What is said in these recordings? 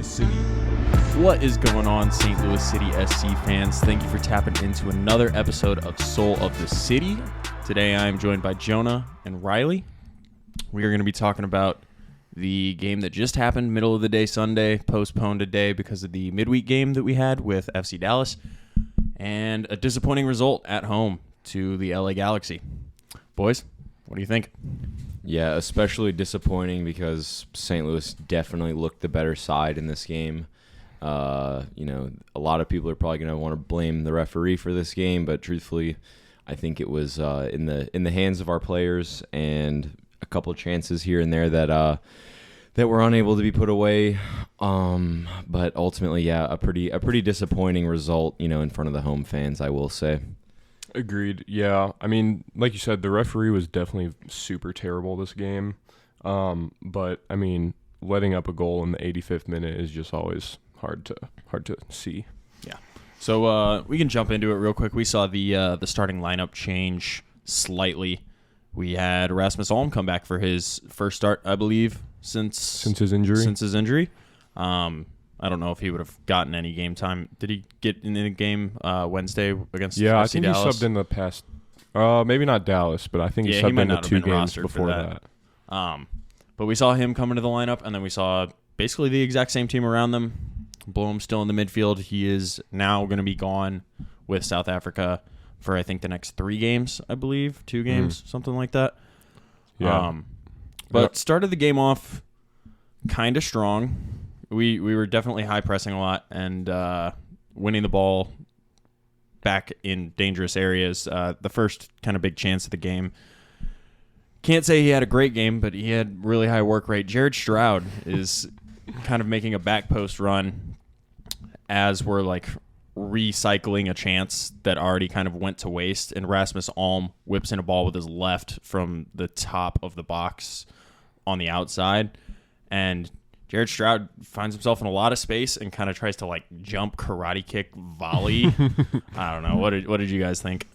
the City. What is going on, St. Louis City SC fans? Thank you for tapping into another episode of Soul of the City. Today I am joined by Jonah and Riley. We are going to be talking about the game that just happened, middle of the day Sunday, postponed today because of the midweek game that we had with FC Dallas, and a disappointing result at home to the LA Galaxy. Boys, what do you think? Yeah, especially disappointing because St. Louis definitely looked the better side in this game. A lot of people are probably going to want to blame the referee for this game, but truthfully, I think it was in the hands of our players and a couple of chances here and there that were unable to be put away. But ultimately, yeah, a pretty disappointing result, in front of the home fans, I will say. Agreed. Yeah. I mean, like you said, the referee was definitely super terrible this game. But I mean, letting up a goal in the 85th minute is just always hard to see. Yeah. So we can jump into it real quick. We saw the starting lineup change slightly. We had Rasmus Alm come back for his first start, I believe, since his injury. I don't know if he would have gotten any game time. Did he get in the game Wednesday against FC I think Dallas? he subbed in the past. Maybe not Dallas, but I think he subbed in the 2 games before that. But we saw him come into the lineup, and then we saw basically the exact same team around them. Bloom still in the midfield. He is now going to be gone with South Africa for, I think, the next 3 games, I believe. 2 games, something like that. Yeah. But started the game off kind of strong. We were definitely high pressing a lot and winning the ball back in dangerous areas. The first kind of big chance of the game. Can't say he had a great game, but he had really high work rate. Jared Stroud is kind of making a back post run as we're like recycling a chance that already kind of went to waste, and Rasmus Alm whips in a ball with his left from the top of the box on the outside, and Jared Stroud finds himself in a lot of space and kind of tries to like jump karate kick volley. I don't know. What did you guys think?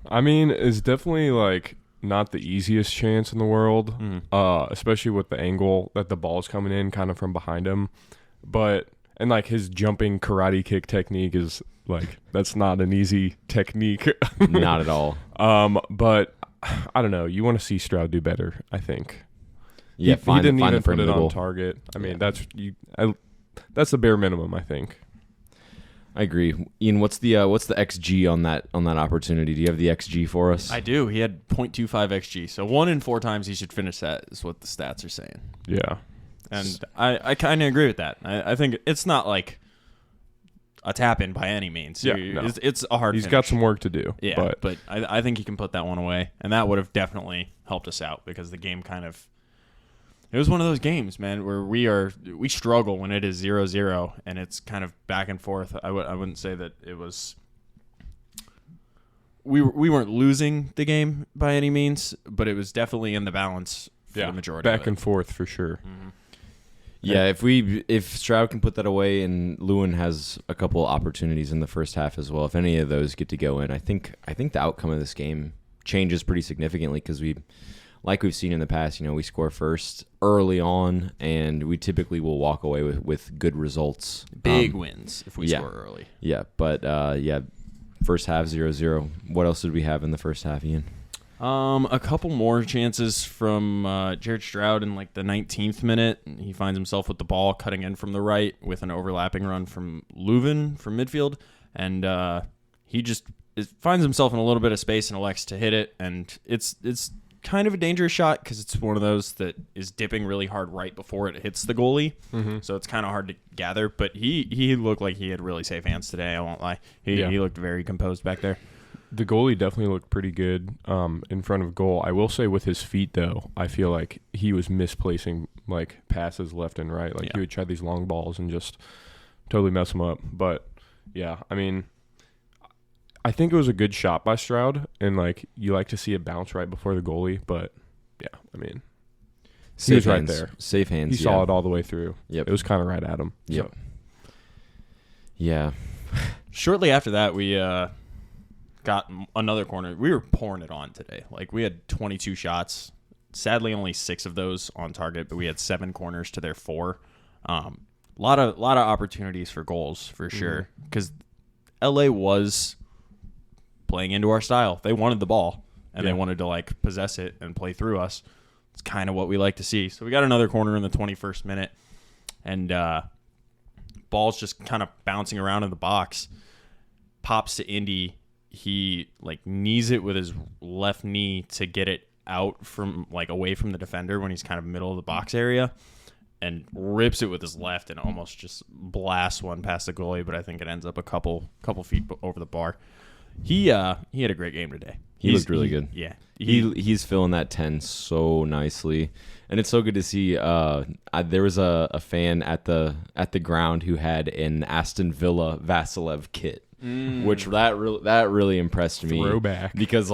I mean, it's definitely like not the easiest chance in the world, especially with the angle that the ball's coming in kind of from behind him. And like his jumping karate kick technique is like, that's not an easy technique. Not at all. But I don't know. You want to see Stroud do better, I think. Yeah, he didn't even put it on target. I mean, that's the bare minimum, I think. I agree. Ian, what's the XG on that opportunity? Do you have the XG for us? I do. He had 0.25 XG, so 1 in 4 times he should finish that is what the stats are saying. Yeah, and I kind of agree with that. I think it's not like a tap in by any means. Yeah, no. It's a hard. He's finish. got some work to do. Yeah, but I think he can put that one away, and that would have definitely helped us out because the game kind of. It was one of those games, man, where we struggle when it is 0-0 and it's kind of back and forth. I wouldn't say that it was. We weren't losing the game by any means, but it was definitely in the balance for the majority. Back of it. and forth for sure. Mm-hmm. Yeah, if Stroud can put that away and Lewin has a couple opportunities in the first half as well, if any of those get to go in, I think the outcome of this game changes pretty significantly because like we've seen in the past, we score first early on, and we typically will walk away with good results. Big wins if we score early. Yeah, but first half 0-0. What else did we have in the first half, Ian? A couple more chances from Jared Stroud in like the 19th minute. He finds himself with the ball cutting in from the right with an overlapping run from Leuven from midfield, and he just finds himself in a little bit of space and elects to hit it, and it's kind of a dangerous shot because it's one of those that is dipping really hard right before it hits the goalie. Mm-hmm. So it's kind of hard to gather. But he looked like he had really safe hands today. I won't lie. He looked very composed back there. The goalie definitely looked pretty good in front of goal. I will say with his feet, though, I feel like he was misplacing like passes left and right. Like he would try these long balls and just totally mess them up. But, yeah, I mean, I think it was a good shot by Stroud, and like you like to see it bounce right before the goalie. But yeah, I mean, he was right there. Safe hands. He saw it all the way through. Yep. It was kind of right at him. Yep. So. Yeah. Shortly after that, we got another corner. We were pouring it on today. Like we had 22 shots. Sadly, only 6 of those on target, but we had 7 corners to their 4. a lot of opportunities for goals for sure, because LA was playing into our style. They wanted the ball, and they wanted to like possess it and play through us. It's kind of what we like to see. So we got another corner in the 21st minute, and ball's just kind of bouncing around in the box. Pops to Indy. He like knees it with his left knee to get it out from like away from the defender when he's kind of middle of the box area, and rips it with his left and almost just blasts one past the goalie, but I think it ends up a couple feet over the bar. He had a great game today. He looked really good. Yeah. He's filling that 10 so nicely. And it's so good to see. There was a fan at the ground who had an Aston Villa Vasilev kit, which that really impressed me. Throwback. Because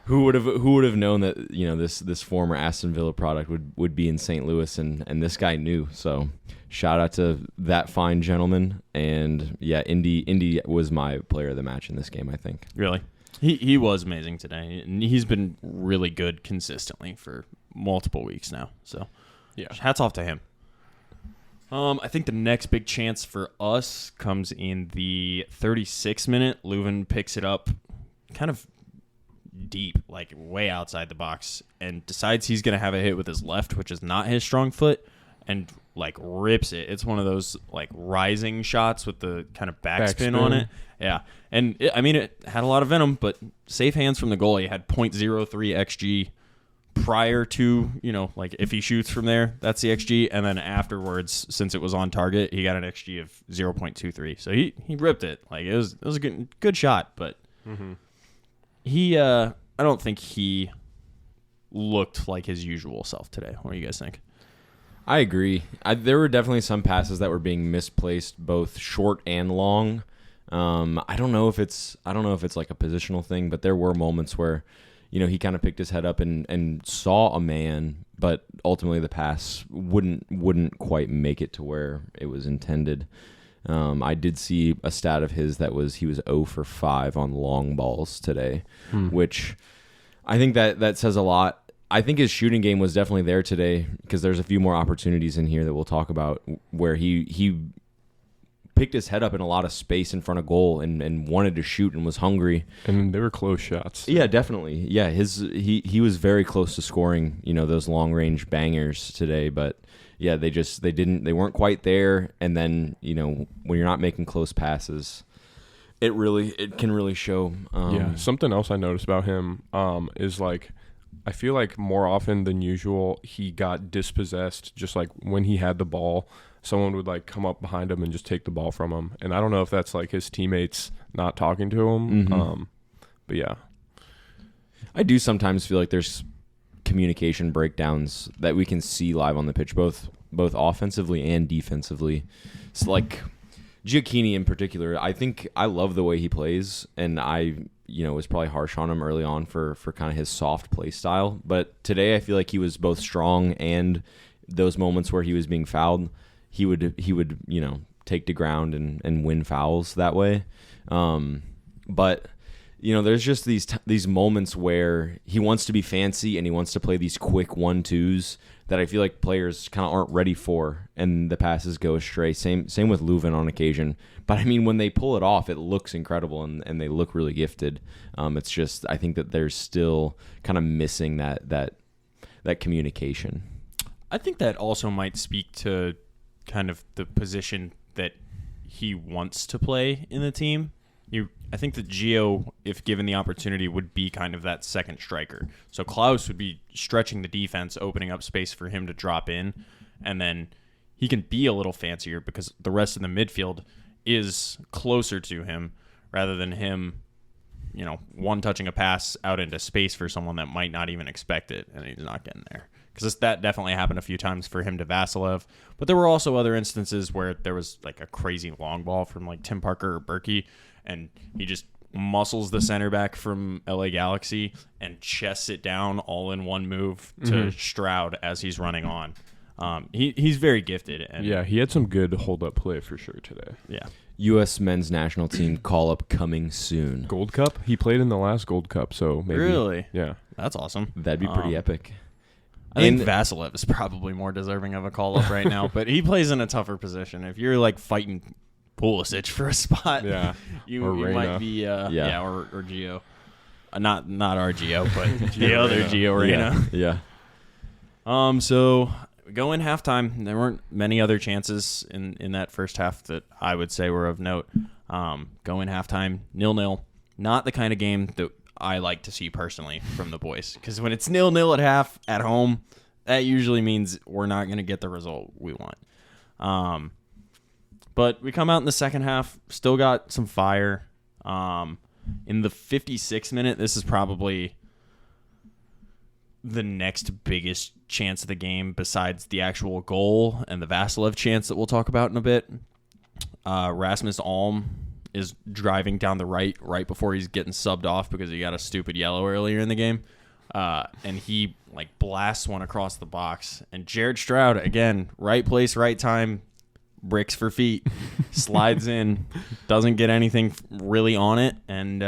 who would have known that this former Aston Villa product would be in St. Louis, and this guy knew. So shout out to that fine gentleman. And yeah, Indy was my player of the match in this game, I think. Really? He was amazing today, and he's been really good consistently for multiple weeks now. So, yeah, hats off to him. I think the next big chance for us comes in the 36th minute. Leuven picks it up kind of deep, like way outside the box, and decides he's going to have a hit with his left, which is not his strong foot, and like rips it. It's one of those like rising shots with the kind of backspin on it. Yeah. And it had a lot of venom, but safe hands from the goalie. Had .03 XG prior to, like if he shoots from there, that's the XG. And then afterwards, since it was on target, he got an XG of 0.23. So he ripped it. Like it was a good shot, but he I don't think he looked like his usual self today. What do you guys think? I agree. There were definitely some passes that were being misplaced, both short and long. I don't know if it's like a positional thing, but there were moments where, he kind of picked his head up and saw a man, but ultimately the pass wouldn't quite make it to where it was intended. I did see a stat of his that he was 0 for 5 on long balls today, which I think that says a lot. I think his shooting game was definitely there today, because there's a few more opportunities in here that we'll talk about where he picked his head up in a lot of space in front of goal and wanted to shoot and was hungry. And they were close shots. Yeah, definitely. Yeah, he was very close to scoring, those long range bangers today, but yeah, they weren't quite there. And then, when you're not making close passes, it can really show. Something else I noticed about him is like, I feel like more often than usual, he got dispossessed. Just like when he had the ball, someone would like come up behind him and just take the ball from him. And I don't know if that's like his teammates not talking to him. But yeah, I do sometimes feel like there's communication breakdowns that we can see live on the pitch, both offensively and defensively. It's like Giacchini in particular. I think I love the way he plays, and I was probably harsh on him early on for kind of his soft play style. But today I feel like he was both strong, and those moments where he was being fouled, he would take to ground and win fouls that way. But there's just these moments where he wants to be fancy and he wants to play these quick 1-2s that I feel like players kind of aren't ready for, and the passes go astray. Same with Leuven on occasion. But I mean, when they pull it off, it looks incredible, and they look really gifted. It's just, I think that there's still kind of missing that communication. I think that also might speak to kind of the position that he wants to play in the team. I think that Gio, if given the opportunity, would be kind of that second striker. So Klaus would be stretching the defense, opening up space for him to drop in, and then he can be a little fancier because the rest of the midfield is closer to him rather than him, one-touching a pass out into space for someone that might not even expect it, and he's not getting there. Because that definitely happened a few times for him to Vasilev. But there were also other instances where there was like a crazy long ball from like Tim Parker or Berkey, and he just muscles the center back from LA Galaxy and chests it down all in one move to Stroud as he's running on. He's very gifted. And yeah, he had some good hold-up play for sure today. Yeah. U.S. men's national team call-up coming soon. Gold Cup? He played in the last Gold Cup, so maybe. Really? Yeah. That's awesome. That'd be pretty epic. I think Vasilev is probably more deserving of a call-up right now, but he plays in a tougher position. If you're like fighting Pulisic for a spot, you might be or Gio. Not our Gio, but the other Gio Reyna. Yeah. So go in halftime. There weren't many other chances in that first half that I would say were of note. Go in halftime, 0-0. Not the kind of game that I like to see personally from the boys, because when it's 0-0 at half at home, that usually means we're not going to get the result we want. But we come out in the second half, still got some fire. In the 56th minute, this is probably the next biggest chance of the game besides the actual goal and the Vasilev chance that we'll talk about in a bit. Rasmus Alm is driving down the right before he's getting subbed off because he got a stupid yellow earlier in the game. And he like blasts one across the box. And Jared Stroud, again, right place, right time, bricks for feet, slides in, doesn't get anything really on it, and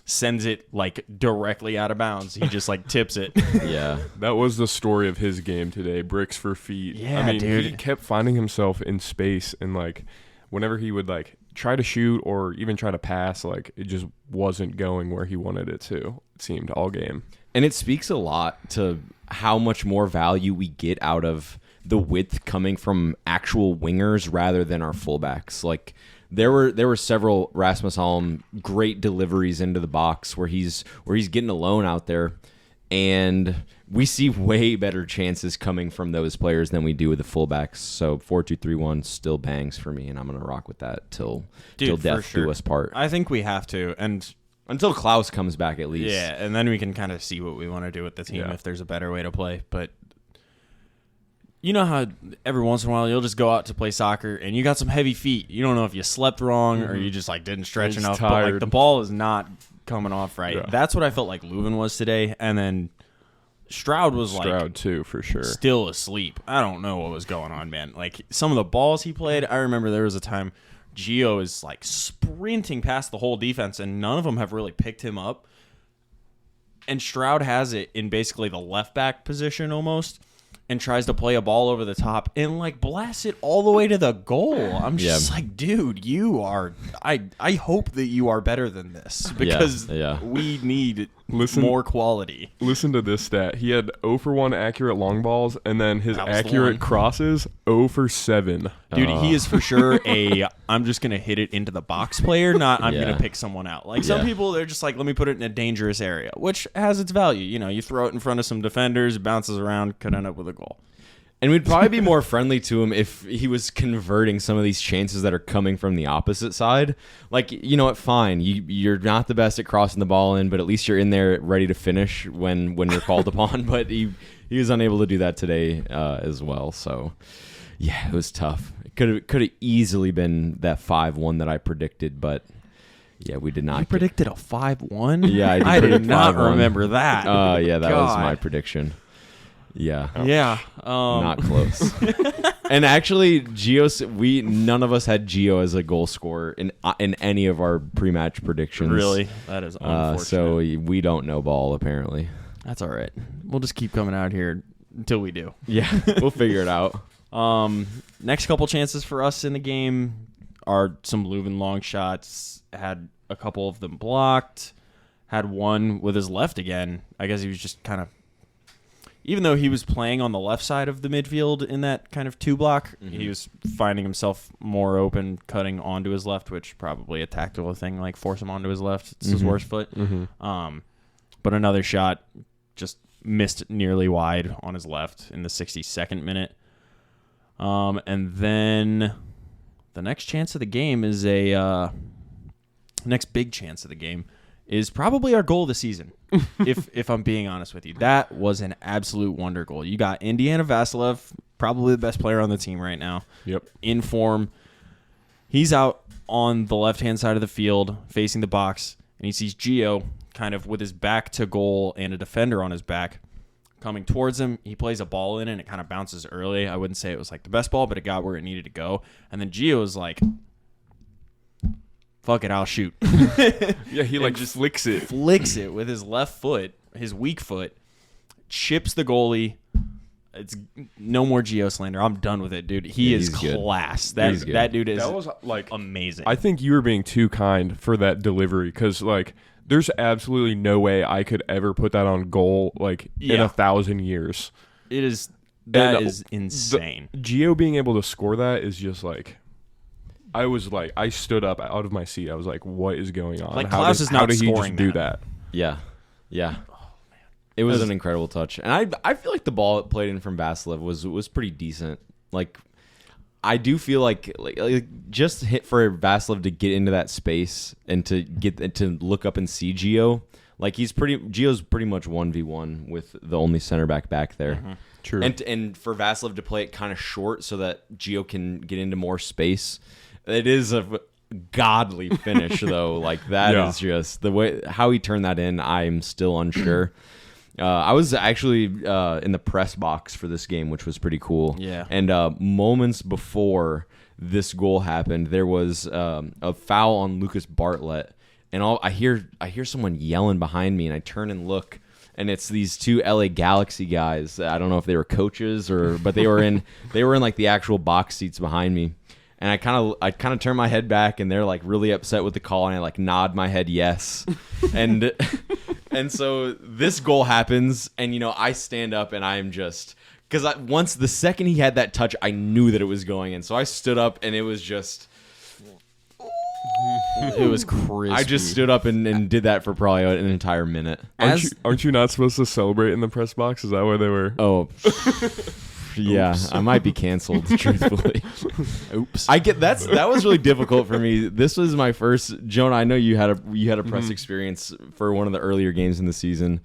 sends it like directly out of bounds. He just like tips it. Yeah. That was the story of his game today, bricks for feet. Yeah, I mean, dude. He kept finding himself in space, and like whenever he would like try to shoot or even try to pass, like it just wasn't going where he wanted it to, it seemed, all game. And it speaks a lot to how much more value we get out of the width coming from actual wingers rather than our fullbacks. Like there were several Rasmus Holm great deliveries into the box where he's getting alone out there, and we see way better chances coming from those players than we do with the fullbacks. So 4-2-3-1 still bangs for me, and I'm gonna rock with that till death do us part. I think we have to, and until Klaus comes back at least. Yeah, and then we can kind of see what we want to do with the team if there's a better way to play. But you know how every once in a while you'll just go out to play soccer and you got some heavy feet. You don't know if you slept wrong or you just like didn't stretch enough. Tired. But like the ball is not coming off right. Yeah. That's what I felt like Leuven was today. And then Stroud too, for sure. Still asleep. I don't know what was going on, man. Like some of the balls he played, I remember there was a time Gio is like sprinting past the whole defense and none of them have really picked him up. And Stroud has it in basically the left back position almost, and tries to play a ball over the top and like blasts it all the way to the goal. I'm just like, dude, you are. I hope that you are better than this, because we need more quality. Listen to this stat. He had 0 for 1 accurate long balls, and then his accurate crosses 0 for 7. Dude, he is for sure I'm just going to hit it into the box player, not I'm going to pick someone out. Like some people, they're just like, let me put it in a dangerous area, which has its value. You know, you throw it in front of some defenders, it bounces around, could end up with a goal. And we'd probably be more friendly to him if he was converting some of these chances that are coming from the opposite side. Like, you know what, fine. You're not the best at crossing the ball in, but at least you're in there ready to finish when you're called upon. But he was unable to do that today as well. So, yeah, it was tough. It could have easily been that 5-1 that I predicted, but yeah, we did not. You predicted a 5-1? Yeah, I did not remember that. Yeah, that was my prediction. Yeah. Yeah. Not close. And actually, none of us had Gio as a goal scorer in any of our pre-match predictions. Really? That is unfortunate. So we don't know ball, apparently. That's all right. We'll just keep coming out here until we do. Yeah, we'll figure it out. Next couple chances for us in the game are some Leuven long shots. Had a couple of them blocked. Had one with his left again. I guess he was just kind of, even though he was playing on the left side of the midfield in that kind of 2-block, he was finding himself more open, cutting onto his left, which probably a tactical thing, like force him onto his left. It's his worst foot. But another shot just missed nearly wide on his left in the 62nd minute. And then the next chance of the game is next big chance of the game is probably our goal of the season, if I'm being honest with you. That was an absolute wonder goal. You got Indiana Vasilev, probably the best player on the team right now. Yep. In form. He's out on the left-hand side of the field facing the box, and he sees Gio kind of with his back to goal and a defender on his back coming towards him. He plays a ball in, and it kind of bounces early. I wouldn't say it was like the best ball, but it got where it needed to go. And then Gio is like, fuck it, I'll shoot. Yeah, he like just flicks it with his left foot, his weak foot, chips the goalie. It's no more Gio slander. I'm done with it, dude. He is class. That dude is amazing. I think you were being too kind for that delivery because, like, there's absolutely no way I could ever put that on goal, like, in 1,000 years. It is. That is insane. Gio being able to score that is just, like, I stood up out of my seat. I was like, what is going on? Like, Klaus is not scoring. How did he just do that? Yeah. It was an incredible touch, and I feel like the ball played in from Vasilev was pretty decent. Like, I do feel like just hit for Vasilev to get into that space and to look up and see Gio. Like, Gio's pretty much 1v1 with the only center back there. Mm-hmm. True. And for Vasilev to play it kind of short so that Gio can get into more space. It is a godly finish though. Like, that is just the way how he turned that in. I'm still unsure. I was actually in the press box for this game, which was pretty cool. Yeah. And moments before this goal happened, there was a foul on Lucas Bartlett, and I hear someone yelling behind me, and I turn and look, and it's these two LA Galaxy guys. I don't know if they were coaches but they were in like the actual box seats behind me. And I kind of turn my head back, and they're like really upset with the call, and I like nod my head yes, and so this goal happens, and I stand up, and I'm just because once the second he had that touch, I knew that it was going in, so I stood up, and it was just it was crazy. I just stood up and did that for probably an entire minute. Aren't you not supposed to celebrate in the press box? Is that why they were? Oh. Yeah, I might be canceled, truthfully. Oops. That was really difficult for me. This was my first, Jonah, I know you had a press experience for one of the earlier games in the season.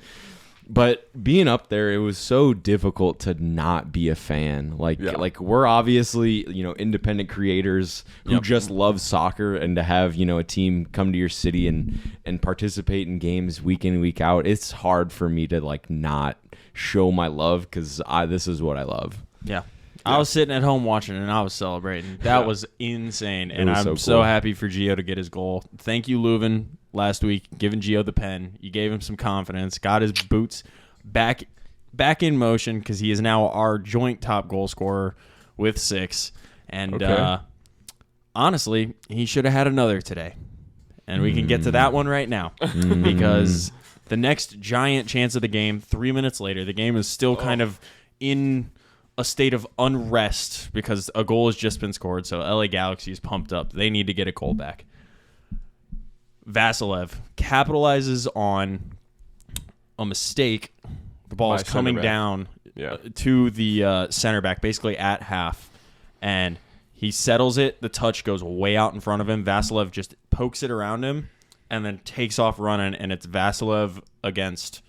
But being up there, it was so difficult to not be a fan. Like we're obviously, independent creators who just love soccer, and to have, a team come to your city and participate in games week in, week out, it's hard for me to like not show my love because this is what I love. Yeah. I was sitting at home watching it, and I was celebrating. That was insane, and I'm so happy for Gio to get his goal. Thank you, Leuven, last week, giving Gio the pen. You gave him some confidence, got his boots back in motion because he is now our joint top goal scorer with 6. And honestly, he should have had another today. And we can get to that one right now because the next giant chance of the game, 3 minutes later, the game is still kind of in a state of unrest because a goal has just been scored, so LA Galaxy is pumped up. They need to get a goal back. Vasilev capitalizes on a mistake. The ball is coming down to the center back, basically at half, and he settles it. The touch goes way out in front of him. Vasilev just pokes it around him and then takes off running, and it's Vasilev against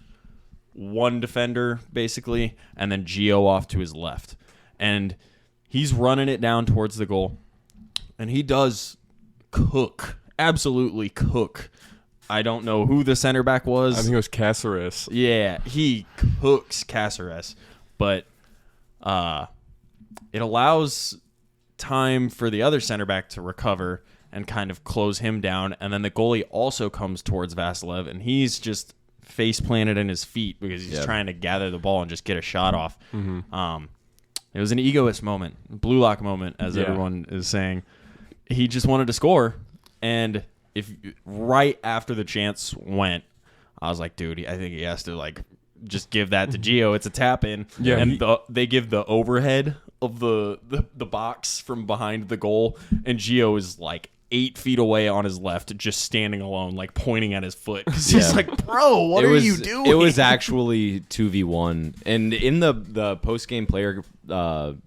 one defender, basically, and then Gio off to his left. And he's running it down towards the goal, and he does cook, absolutely cook. I don't know who the center back was. I think it was Cáceres. Yeah, he cooks Cáceres, but it allows time for the other center back to recover and kind of close him down, and then the goalie also comes towards Vasilev, and he's just face planted in his feet because he's trying to gather the ball and just get a shot off. Mm-hmm. It was an egoist moment, blue lock moment, as everyone is saying. He just wanted to score, and if right after the chance went, I was like, dude, I think he has to like just give that to Gio. It's a tap in, and they give the overhead of the box from behind the goal, and Gio is like 8 feet away on his left, just standing alone, like pointing at his foot. Because he's like, bro, what are you doing? It was actually 2v1. And in the post-game player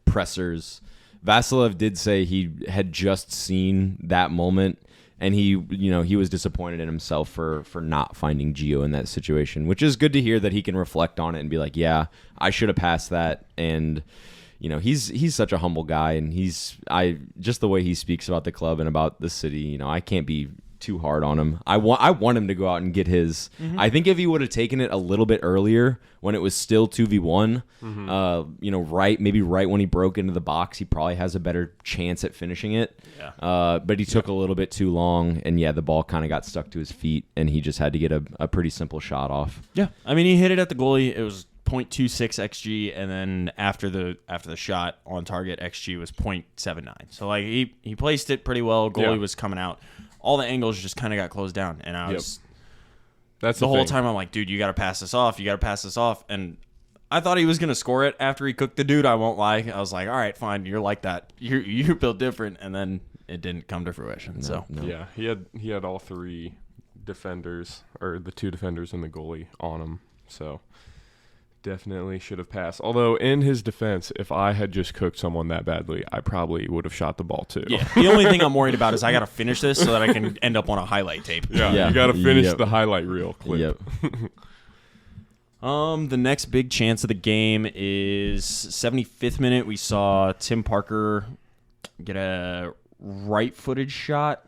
pressers, Vasilev did say he had just seen that moment, and he was disappointed in himself for not finding Gio in that situation, which is good to hear that he can reflect on it and be like, yeah, I should have passed that. And he's such a humble guy, and just the way he speaks about the club and about the city, I can't be too hard on him. I want him to go out and get his. Mm-hmm. I think if he would have taken it a little bit earlier when it was still 2v1, maybe right when he broke into the box, he probably has a better chance at finishing it. Yeah. But he took a little bit too long, and the ball kind of got stuck to his feet, and he just had to get a pretty simple shot off. Yeah. I mean, he hit it at the goalie. It was .26 xG, and then after the shot on target, xG was .79. So like he placed it pretty well. Goalie was coming out. All the angles just kind of got closed down, and I was. That's the whole time I'm like, dude, you got to pass this off. You got to pass this off, and I thought he was gonna score it after he cooked the dude. I won't lie. I was like, all right, fine. You're like that. You're built different, and then it didn't come to fruition. Yeah, he had all three defenders, or the two defenders and the goalie on him. So definitely should have passed. Although in his defense, if I had just cooked someone that badly, I probably would have shot the ball too. Yeah. The only thing I'm worried about is I got to finish this so that I can end up on a highlight tape. Yeah. You got to finish the highlight reel clip. Yep. The next big chance of the game is 75th minute. We saw Tim Parker get a right-footed shot.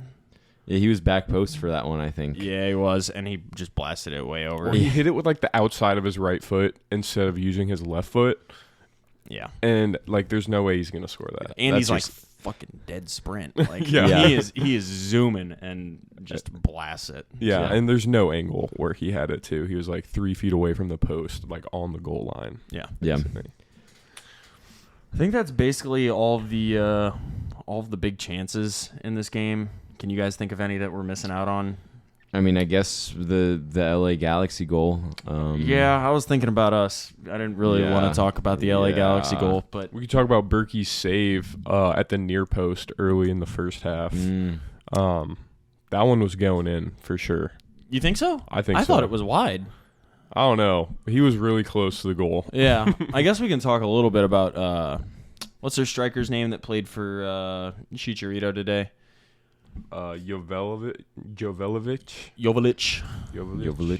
Yeah, he was back post for that one, I think. Yeah, he was, and he just blasted it way over. Well, he hit it with like the outside of his right foot instead of using his left foot. Yeah. And like there's no way he's going to score that. And he's like fucking dead sprint. Like he is zooming and just blasts it. Yeah, and there's no angle where he had it too. He was like 3 feet away from the post, like on the goal line. Yeah. Basically. I think that's basically all of the big chances in this game. Can you guys think of any that we're missing out on? I mean, I guess the LA Galaxy goal. Yeah, I was thinking about us. I didn't really want to talk about the LA Galaxy goal, but we could talk about Berkey's save at the near post early in the first half. That one was going in for sure. You think so? I think so. I thought it was wide. I don't know. He was really close to the goal. Yeah. I guess we can talk a little bit about what's their striker's name that played for Chicharito today? Jovelich.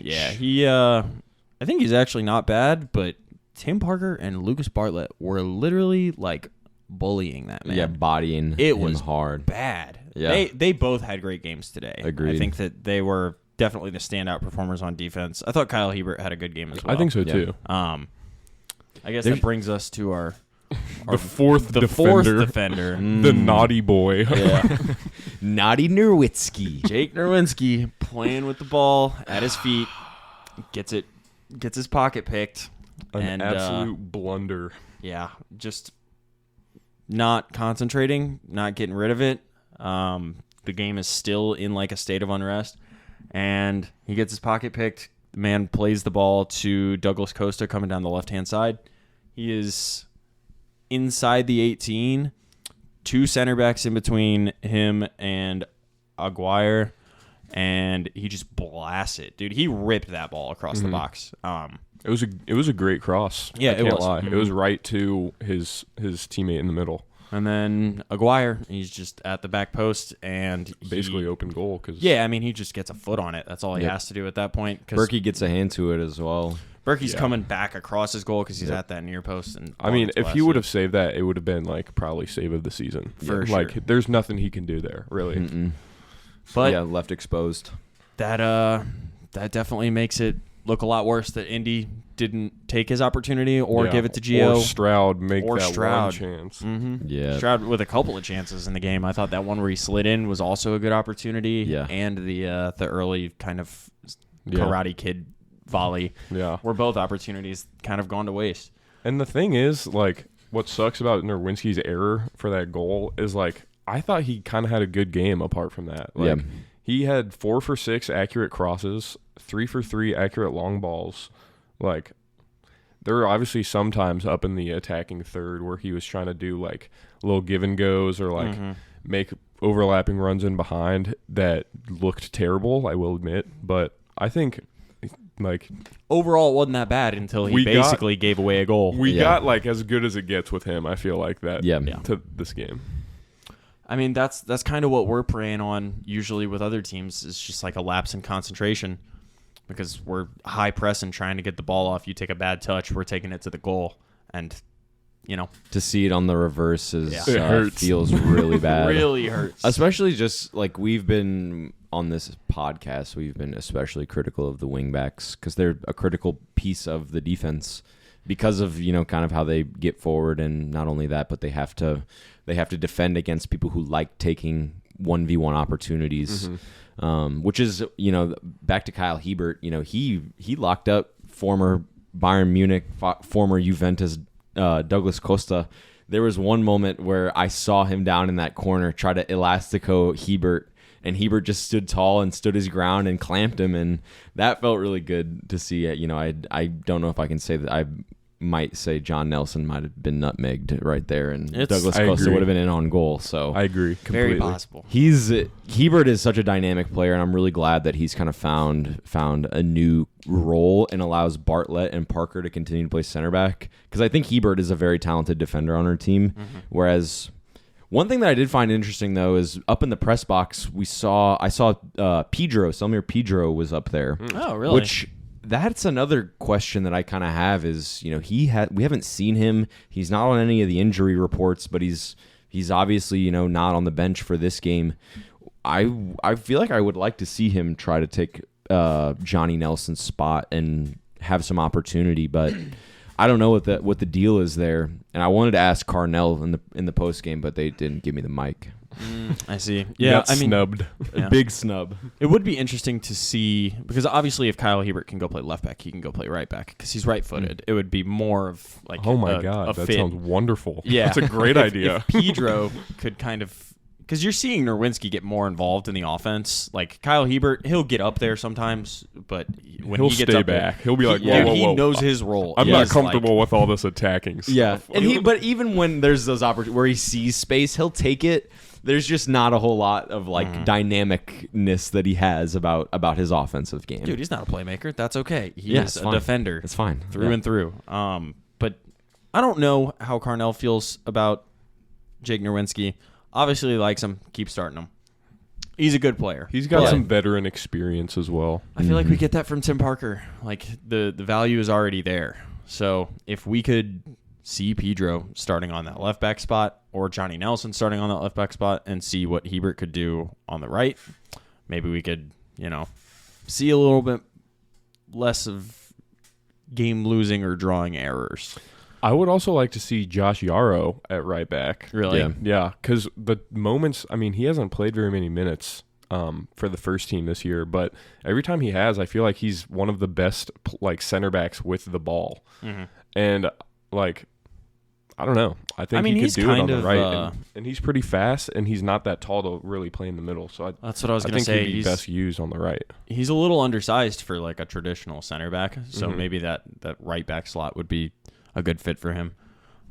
Yeah, he I think he's actually not bad, but Tim Parker and Lucas Bartlett were literally like bullying that man. Yeah, bodying it was hard. Bad. Yeah. They both had great games today. Agreed. I think that they were definitely the standout performers on defense. I thought Kyle Hebert had a good game as well. I think so too. I guess that brings us to our fourth defender. The naughty boy. Yeah. Naughty Nerwitsky. Jake Nerwinski playing with the ball at his feet, gets his pocket picked. An absolute blunder. Yeah, just not concentrating, not getting rid of it. The game is still in like a state of unrest, and he gets his pocket picked. The man plays the ball to Douglas Costa coming down the left-hand side. He is inside the 18, two center backs in between him and Aguirre, and he just blasts it. Dude, he ripped that ball across the box. It was a great cross. Yeah, I can't it was. lie. It was right to his teammate in the middle. And then Aguirre, he's just at the back post, and basically open goal. Yeah, I mean, he just gets a foot on it. That's all he has to do at that point. Berkey gets a hand to it as well. Berkey's coming back across his goal because he's at that near post. And I mean, if he would have saved that, it would have been like probably save of the season. For sure. Like, there's nothing he can do there, really. Mm-mm. But yeah, left exposed. That definitely makes it look a lot worse that Indy didn't take his opportunity or give it to Gio. Or Stroud make that one chance. Mm-hmm. Yeah. Stroud with a couple of chances in the game. I thought that one where he slid in was also a good opportunity. Yeah. And the early kind of Karate Kid volley were both opportunities kind of gone to waste. And the thing is, like, what sucks about Nerwinski's error for that goal is, like, I thought he kind of had a good game apart from that. Like, he had 4 for 6 accurate crosses, 3 for 3 accurate long balls. Like, there were obviously sometimes up in the attacking third where he was trying to do, like, little give and goes or, like, make overlapping runs in behind that looked terrible, I will admit. But I think, like, overall, it wasn't that bad until he basically gave away a goal. We got, like, as good as it gets with him, I feel like, that to this game. I mean, that's kind of what we're preying on usually with other teams. It's just like a lapse in concentration because we're high pressing, trying to get the ball off. You take a bad touch, we're taking it to the goal, and to see it on the reverse hurts. Feels really bad. Really hurts, especially just like we've been on this podcast. We've been especially critical of the wingbacks because they're a critical piece of the defense because of kind of how they get forward, and not only that, but they have to defend against people who like taking 1v1 opportunities, which is, back to Kyle Hebert, he locked up former Bayern Munich, former Juventus Douglas Costa, there was one moment where I saw him down in that corner try to elastico Hebert, and Hebert just stood tall and stood his ground and clamped him, and that felt really good to see. I don't know if I can say that. I might say John Nelson might have been nutmegged right there, and Douglas Costa would have been in on goal. So I agree completely. Very possible. Hebert is such a dynamic player, and I'm really glad that he's kind of found a new role and allows Bartlett and Parker to continue to play center back, because I think Hebert is a very talented defender on our team. Whereas one thing that I did find interesting though is up in the press box I saw Pedro, Selmir Pedro was up there. Oh, really? Which that's another question that I kind of have is, we haven't seen him. He's not on any of the injury reports, but he's obviously, not on the bench for this game. I feel like I would like to see him try to take Johnny Nelson's spot and have some opportunity, but I don't know what the deal is there. And I wanted to ask Carnell in the post game, but they didn't give me the mic. I see. Yeah, snubbed. Yeah. Big snub. It would be interesting to see, because obviously if Kyle Hebert can go play left back, he can go play right back because he's right-footed. It would be more of like oh my god, that fit. sounds wonderful. Yeah, that's a great idea. If Pedro could kind of, because you're seeing Nerwinski get more involved in the offense. Like Kyle Hebert, he'll get up there sometimes, but when he'll he gets stay up back. there, He'll be like, he knows his role. I'm not comfortable with all this attacking stuff. Yeah, but even when there's those opportunities where he sees space, he'll take it. There's just not a whole lot of dynamicness that he has about his offensive game. Dude, he's not a playmaker. That's okay. He is a defender. It's fine. Through and through. But I don't know how Carnell feels about Jake Nerwinski. Obviously he likes him. Keep starting him. He's a good player. He's got some veteran experience as well. I feel like we get that from Tim Parker. Like the value is already there. So if we could see Pedro starting on that left back spot or Johnny Nelson starting on that left back spot and see what Hebert could do on the right, maybe we could, see a little bit less of game losing or drawing errors. I would also like to see Josh Yarrow at right back. Really? Yeah, because the moments, he hasn't played very many minutes for the first team this year, but every time he has, I feel like he's one of the best center backs with the ball. And I don't know. I think he could do it on the right, and he's pretty fast, and he's not that tall to really play in the middle. So that's what I was going to say. I think he'd be best used on the right. He's a little undersized for a traditional center back, so maybe that right back slot would be a good fit for him.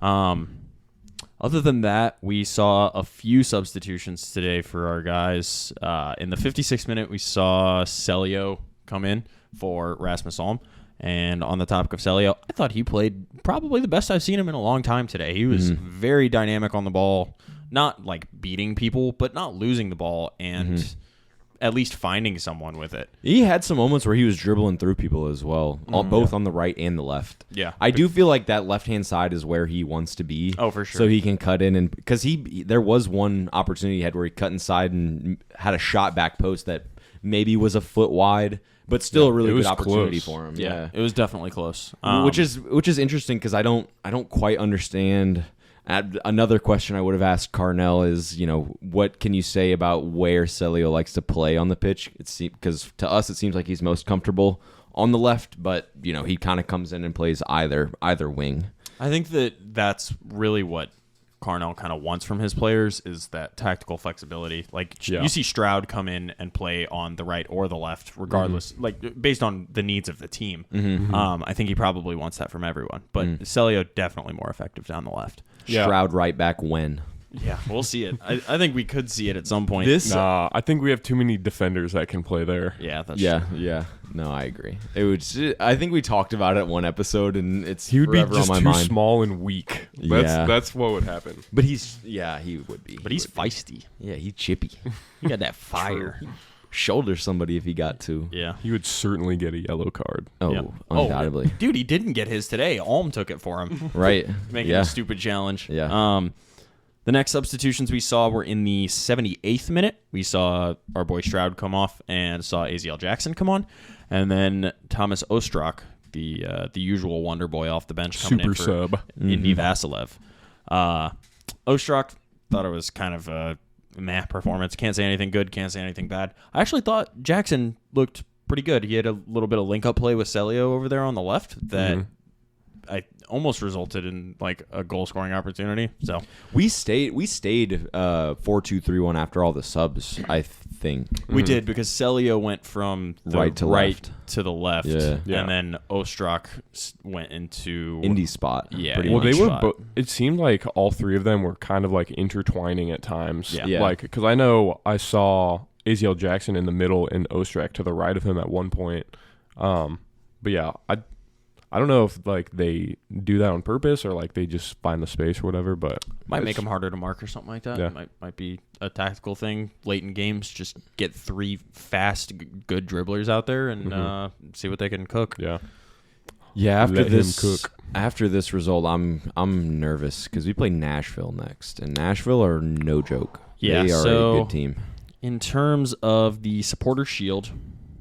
Other than that, we saw a few substitutions today for our guys. In the 56th minute, we saw Celio come in for Rasmus Alm. And on the topic of Celio, I thought he played probably the best I've seen him in a long time today. He was very dynamic on the ball, not beating people, but not losing the ball and at least finding someone with it. He had some moments where he was dribbling through people as well, both on the right and the left. Yeah. I do feel like that left-hand side is where he wants to be. Oh, for sure. So he can cut in, and because there was one opportunity he had where he cut inside and had a shot back post that maybe was a foot wide, but still a really good opportunity for him. Yeah, it was definitely close. Which is interesting because I don't quite understand. Another question I would have asked Carnell is, what can you say about where Celio likes to play on the pitch? Because to us it seems like he's most comfortable on the left, but he kind of comes in and plays either wing. I think that's really what Carnell kind of wants from his players is that tactical flexibility. You see Stroud come in and play on the right or the left, regardless, based on the needs of the team. I think he probably wants that from everyone. But Celio definitely more effective down the left. Yeah. Stroud right back when? Yeah, we'll see it. I think we could see it at some point. I think we have too many defenders that can play there. Yeah, that's true. Yeah. No, I agree. I think we talked about it one episode, and he would be just too small and weak. That's what would happen. But he would be. But he's feisty. Yeah, he's chippy. He got that fire. Shoulder somebody if he got to. Yeah, he would certainly get a yellow card. Undoubtedly. Dude, he didn't get his today. Alm took it for him. Right. Making a stupid challenge. Yeah. The next substitutions we saw were in the 78th minute. We saw our boy Stroud come off and saw Aziel Jackson come on. And then Thomas Ostrak, the usual wonder boy off the bench, coming in for sub. Indy Vasilev. Ostrak thought it was kind of a meh performance. Can't say anything good, can't say anything bad. I actually thought Jackson looked pretty good. He had a little bit of link-up play with Celio over there on the left that I almost resulted in like a goal scoring opportunity. So we stayed 4-2-3-1 after all the subs, I think. We did, because Celio went from the right to the left, Yeah. and then Ostrak went into Indy spot. Yeah. pretty Well, much. they were. It seemed like all three of them were kind of like intertwining at times. Yeah. Like, because I know I saw Aziel Jackson in the middle and Ostrak to the right of him at one point. But yeah, I don't know if like they do that on purpose or like they just find the space or whatever. But might make them harder to mark or something like that. Yeah. Might be a tactical thing late in games. Just get 3 fast, good dribblers out there and see what they can cook. Yeah. Yeah, Let him cook. After this result, I'm nervous because we play Nashville next, and Nashville are no joke. Yeah, they are so a good team. in terms of the Supporter Shield,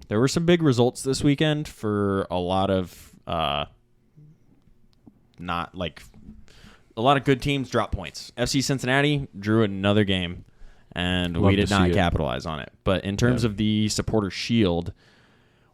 there were some big results this weekend for a lot of a lot of good teams drop points. FC Cincinnati drew another game, and Love we to did see not it. capitalize on it. But in terms of the Supporter Shield,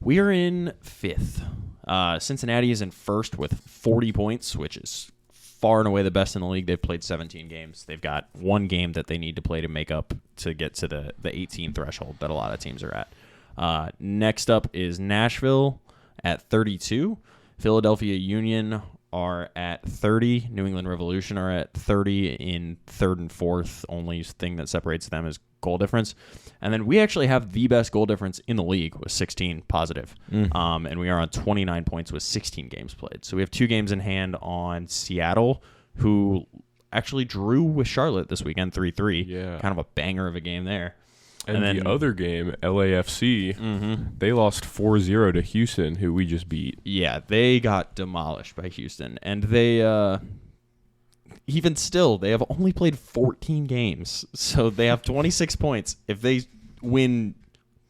we are in 5th. Cincinnati is in 1st with 40 points, which is far and away the best in the league. They've played 17 games. They've got 1 game that they need to play to make up to get to the 18 threshold that a lot of teams are at. Next up is Nashville at 32. Philadelphia Union are at 30. New England Revolution are at 30 in 3rd and 4th. Only thing that separates them is goal difference. And then we actually have the best goal difference in the league with 16 positive. And we are on 29 points with 16 games played. So we have 2 games in hand on Seattle, who actually drew with Charlotte this weekend 3-3. Yeah. Kind of a banger of a game there. And then the other game, LAFC, they lost 4-0 to Houston, who we just beat. Yeah, they got demolished by Houston. And they, even still, they have only played 14 games. So they have 26 points. If they win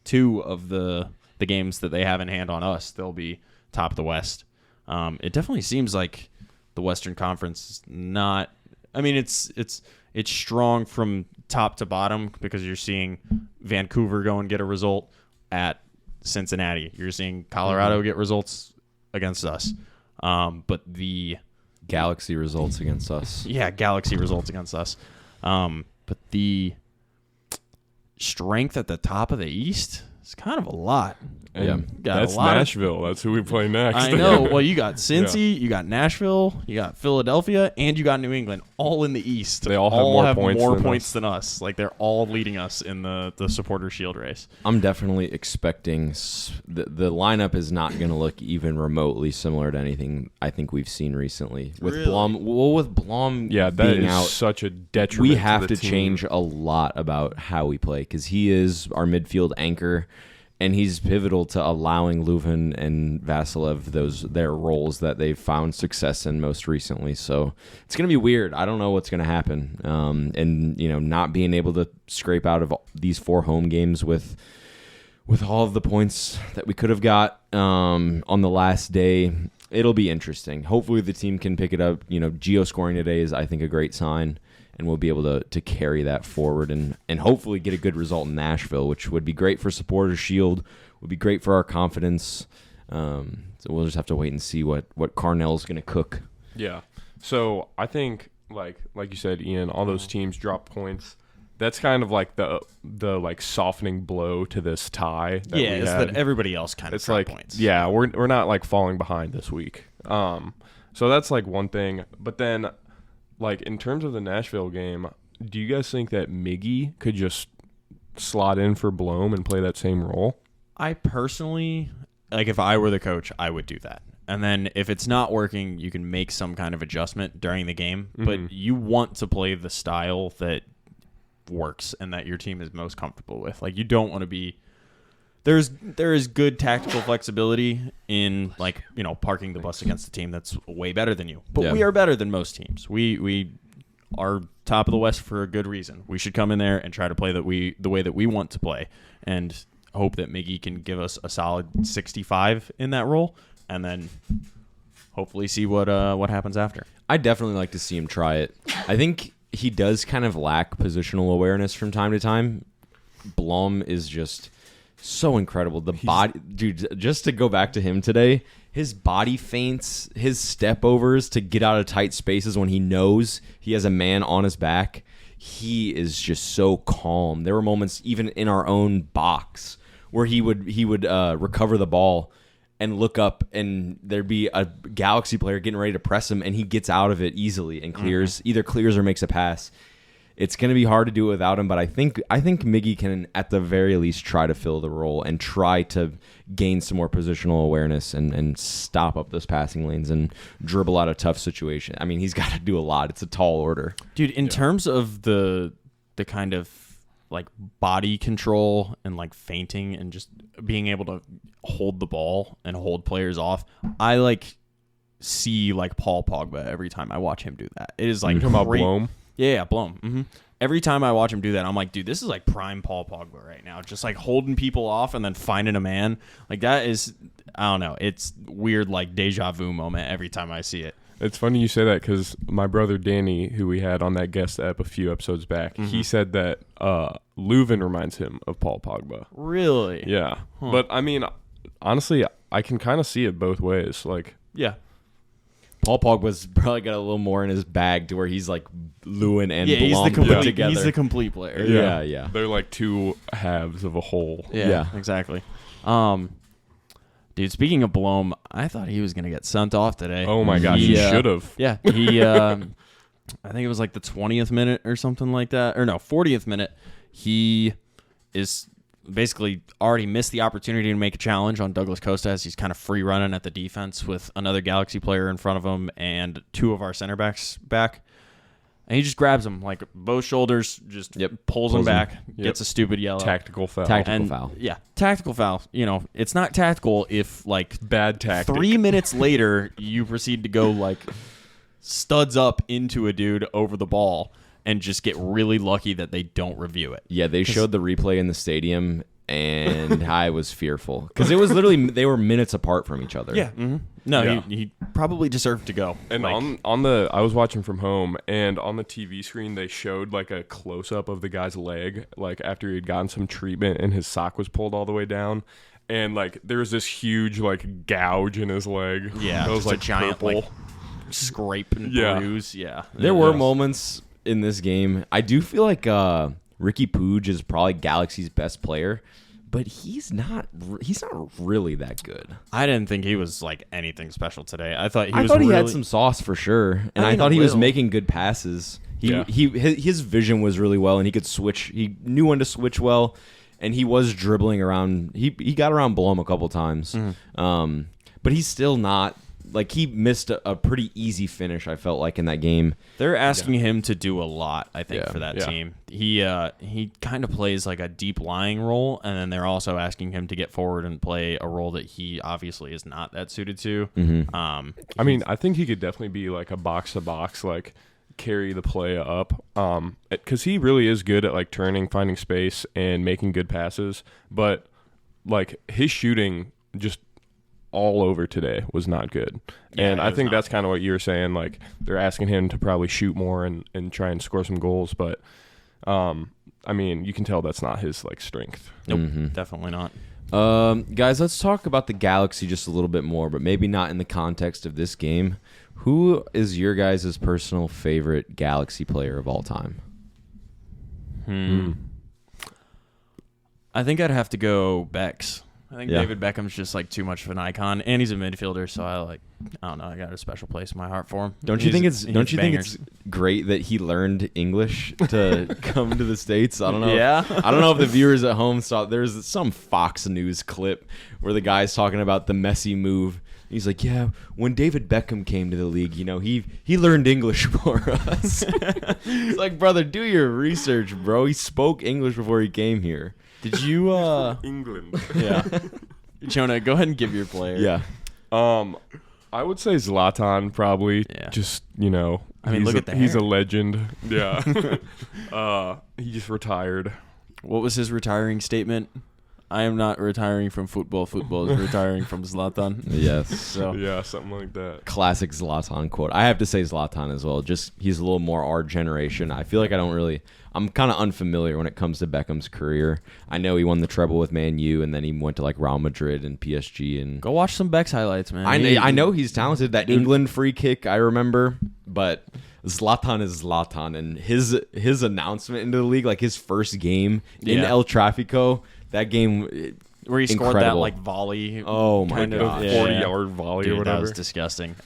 2 of the games that they have in hand on us, they'll be top of the West. It definitely seems like the Western Conference is not... I mean, it's strong from top to bottom because you're seeing Vancouver go and get a result at Cincinnati. You're seeing Colorado get results against us. But the Galaxy results against us. Yeah, Galaxy results against us. But the strength at the top of the East is kind of a lot. And Got that's a lot Nashville. That's who we play next. I know. Well, you got Cincy, you got Nashville, you got Philadelphia, and you got New England, all in the East. They all have more points than us. Like, they're all leading us in the Supporter Shield race. I'm definitely expecting the lineup is not going to look even remotely similar to anything I think we've seen recently. With Really? Blum, with Blum Yeah, that being is out, such a detriment. we have to to the team. change a lot about how we play because he is our midfield anchor, and he's pivotal to allowing Leuven and Vasilev their roles that they've found success in most recently. So it's going to be weird. I don't know what's going to happen. And not being able to scrape out of these 4 home games with all of the points that we could have got on the last day, it'll be interesting. Hopefully the team can pick it up. Gio scoring today is, I think, a great sign, and we'll be able to carry that forward and hopefully get a good result in Nashville, which would be great for Supporters Shield, would be great for our confidence. So we'll just have to wait and see what Carnell's going to cook. Yeah. So I think, like you said, Ian, all those teams drop points. That's kind of like the like softening blow to this tie. That we It's had. that everybody else kind of It's dropped like, points. yeah, we're not like falling behind this week. So that's like one thing. But then, like in terms of the Nashville game, do you guys think that Miggy could just slot in for Blom and play that same role? I personally, like, if I were the coach, I would do that. And then if it's not working, you can make some kind of adjustment during the game. But you want to play the style that works and that your team is most comfortable with. Like, you don't want to be... There is good tactical flexibility in, like, parking the bus against a team that's way better than you. But we are better than most teams. We are top of the West for a good reason. We should come in there and try to play the way that we want to play, and hope that Miggy can give us a solid 65 in that role, and then hopefully see what happens after. I'd definitely like to see him try it. I think he does kind of lack positional awareness from time to time. Blom is just so incredible. The body, dude, just to go back to him today, his body feints, his step overs to get out of tight spaces when he knows he has a man on his back. He is just so calm. There were moments even in our own box where he would recover the ball and look up, and there'd be a Galaxy player getting ready to press him, and he gets out of it easily and either clears or makes a pass. It's going to be hard to do it without him, but I think Miggy can, at the very least, try to fill the role and try to gain some more positional awareness and stop up those passing lanes and dribble out a tough situation. I mean, he's got to do a lot. It's a tall order. Dude, in terms of the kind of like body control and like feinting and just being able to hold the ball and hold players off, I like see like Paul Pogba every time I watch him do that. It is like You're talking about Blom? Yeah, Blom. Mm-hmm. Every time I watch him do that, I'm like, dude, this is like prime Paul Pogba right now. Just like holding people off and then finding a man. Like that is, I don't know. It's weird, like deja vu moment every time I see it. It's funny you say that because my brother Danny, who we had on that guest ep a few episodes back, he said that Leuven reminds him of Paul Pogba. Really? Yeah. Huh. But, I mean, honestly, I can kind of see it both ways. Like, yeah. Paul Pogba's probably got a little more in his bag to where he's like Lewin and Blom put together. He's the complete player. Yeah. They're like two halves of a whole. Yeah. Exactly. Dude, speaking of Blom, I thought he was going to get sent off today. Oh, my gosh. He should have. Yeah. He, I think it was like the 20th minute or something like that. Or no, 40th minute. He is basically already missed the opportunity to make a challenge on Douglas Costa as he's kind of free running at the defense with another Galaxy player in front of him and two of our center backs back. And he just grabs him like both shoulders, just pulls him back, gets a stupid yellow. Tactical foul. Foul. Yeah, tactical foul. You know, it's not tactical if like bad tactic. 3 minutes later you proceed to go like studs up into a dude over the ball and just get really lucky that they don't review it. Yeah, they showed the replay in the stadium, and I was fearful because it was literally they were minutes apart from each other. Yeah. Mm-hmm. No, he probably deserved to go. And like, I was watching from home, and on the TV screen they showed like a close up of the guy's leg, like after he had gotten some treatment and his sock was pulled all the way down, and like there was this huge like gouge in his leg. Yeah, it was like a giant purple. like scrape and bruise. Yeah, there were moments in this game. I do feel like Ricky Puig is probably Galaxy's best player. But he's not really that good. I didn't think he was like anything special today. I thought he had some sauce for sure, and I thought he was making good passes. His vision was really well, and he could switch. He knew when to switch well, and he was dribbling around. He got around Blom a couple times, but he's still not. Like, he missed a pretty easy finish, I felt like, in that game. They're asking him to do a lot, I think, for that team. He kind of plays like a deep lying role, and then they're also asking him to get forward and play a role that he obviously is not that suited to. Mm-hmm. I mean, I think he could definitely be like a box-to-box, like, carry the play up, because he really is good at, like, turning, finding space, and making good passes. But, like, his shooting just all over today was not good. And I think that's kind of what you were saying. Like, they're asking him to probably shoot more and try and score some goals. But, I mean, you can tell that's not his, like, strength. Nope, definitely not. Guys, let's talk about the Galaxy just a little bit more, but maybe not in the context of this game. Who is your guys' personal favorite Galaxy player of all time? I think I'd have to go Bex. I think David Beckham's just like too much of an icon, and he's a midfielder, so I don't know, I got a special place in my heart for him. Don't you think it's great that he learned English to come to the States? I don't know. Yeah. I don't know if the viewers at home saw. There's some Fox News clip where the guy's talking about the Messi move. He's like, yeah, when David Beckham came to the league, you know, he learned English for us. It's like, brother, do your research, bro. He spoke English before he came here. Did you England? Yeah. Jonah, go ahead and give your player. Yeah. I would say Zlatan probably. Yeah. Just, you know, I mean, look at the he's hair. a legend. Yeah. He just retired. What was his retiring statement? I am not retiring from football. Football is retiring from Zlatan. Yes. So Yeah, something like that. Classic Zlatan quote. I have to say Zlatan as well. Just he's a little more our generation. I feel like I'm kind of unfamiliar when it comes to Beckham's career. I know he won the treble with Man U, and then he went to like Real Madrid and PSG. And go watch some Beck's highlights, man. I know he's talented. That England free kick, I remember, but Zlatan is Zlatan, and his announcement into the league, like his first game in El Tráfico, that game. Where he scored that like volley. Oh my god, 40-yard volley or whatever. That was disgusting.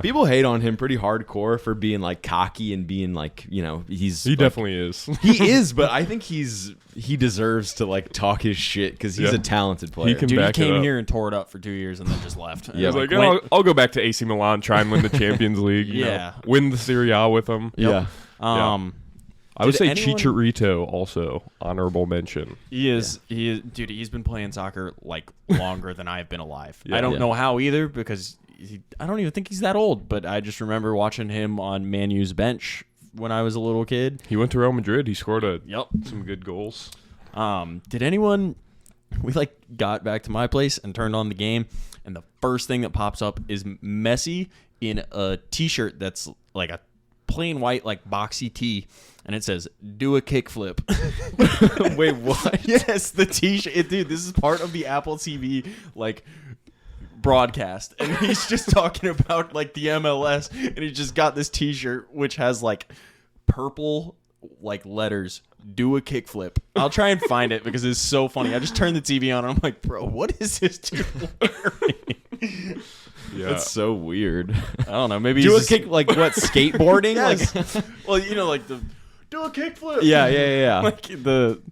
People hate on him pretty hardcore for being like cocky and being like, you know, he like, definitely is. He is, but I think he deserves to like talk his shit because he's a talented player. He came here and tore it up for 2 years and then just left. Yeah, like I'll go back to AC Milan, try and win the Champions League. You know, win the Serie A with them. Yeah. I would say Chicharito also honorable mention. He is, dude. He's been playing soccer like longer than I've been alive. Yeah. I don't know how either because I don't even think he's that old. But I just remember watching him on Man U's bench when I was a little kid. He went to Real Madrid. He scored some good goals. Did anyone? We like got back to my place and turned on the game, and the first thing that pops up is Messi in a T-shirt that's like a plain white like boxy tee. And it says, do a kickflip. Wait, what? Yes, the T-shirt. Dude, this is part of the Apple TV, like, broadcast. And he's just talking about, like, the MLS. And he just got this T-shirt, which has, like, purple, like, letters. Do a kickflip. I'll try and find it because it's so funny. I just turned the TV on and I'm like, bro, what is this dude wearing? Yeah. That's so weird. I don't know. Maybe do a kick, like, what, skateboarding? Yes. Like, well, you know, like the... Do a kickflip. Yeah. Like the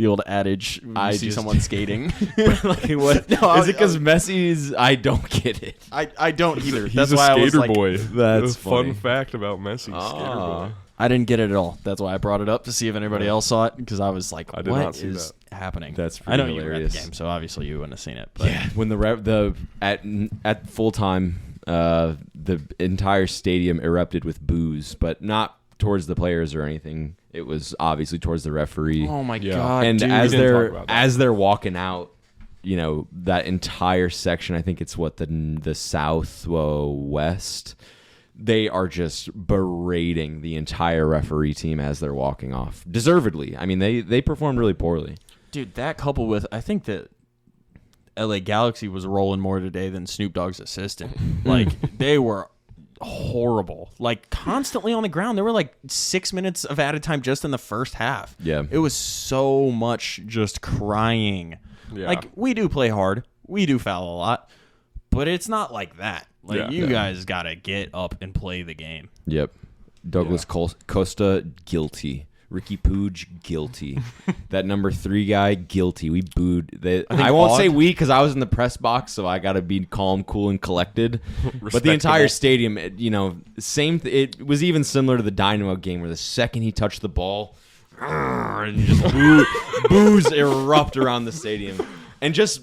old adage, you see someone skating. Like what? No, is it because Messi's? I don't get it. I don't either. He's That's a why skater I was like, boy. That's a funny. fun fact about Messi. Skater boy. I didn't get it at all. That's why I brought it up to see if anybody else saw it because I was like, I did not see is happening? That's I know pretty you were at the hilarious. game, so obviously you wouldn't have seen it. But Yeah, when at full time, the entire stadium erupted with boos, but not towards the players or anything. It was obviously towards the referee. oh my Yeah. god! And dude. as they're walking out, you know, that entire section, I think it's the southwest, they are just berating the entire referee team as they're walking off. Deservedly. I mean, they performed really poorly. dude, that coupled with I think that LA Galaxy was rolling more today than Snoop Dogg's assistant. Like they were horrible, like constantly on the ground. There were like 6 minutes of added time just in the first half. Yeah. It was so much just crying. Yeah. Like we do play hard, we do foul a lot, but it's not like that. Like Yeah. you guys gotta get up and play the game. Yep. Douglas Costa, guilty. Ricky Pooge, guilty. That number 3 guy, guilty. We booed. I won't say we because I was in the press box, so I got to be calm, cool, and collected. But the entire stadium, it was even similar to the Dynamo game where the second he touched the ball, and just boos erupt around the stadium. And just...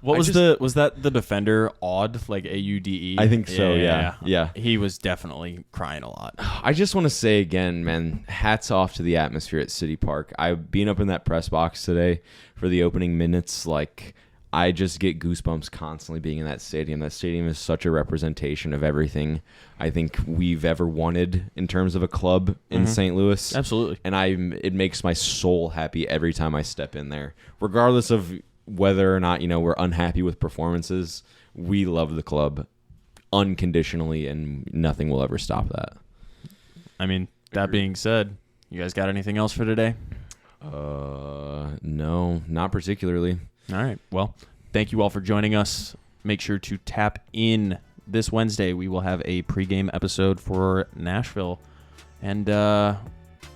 was that the defender Aude, like Aude? I think so, yeah. He was definitely crying a lot. I just want to say again, man, hats off to the atmosphere at City Park. I've been up in that press box today for the opening minutes. Like, I just get goosebumps constantly being in that stadium. That stadium is such a representation of everything I think we've ever wanted in terms of a club in St. Louis. Absolutely. And it makes my soul happy every time I step in there. Regardless of whether or not, we're unhappy with performances, we love the club unconditionally, and nothing will ever stop that. I mean, that being said, you guys got anything else for today? No, not particularly. All right. Well, thank you all for joining us. Make sure to tap in this Wednesday. We will have a pregame episode for Nashville. And I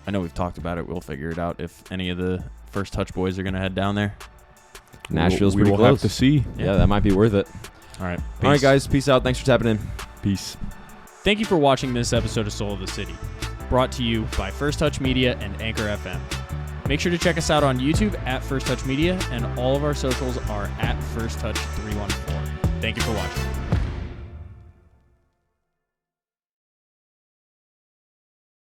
know we've talked about it. We'll figure it out if any of the First Touch boys are going to head down there. Nashville's we pretty will close. have to see. Yeah, that might be worth it. All right. All right, guys. Peace out. Thanks for tapping in. Peace. Thank you for watching this episode of Soul of the City, brought to you by First Touch Media and Anchor FM. Make sure to check us out on YouTube at First Touch Media, and all of our socials are at First Touch 314. Thank you for watching.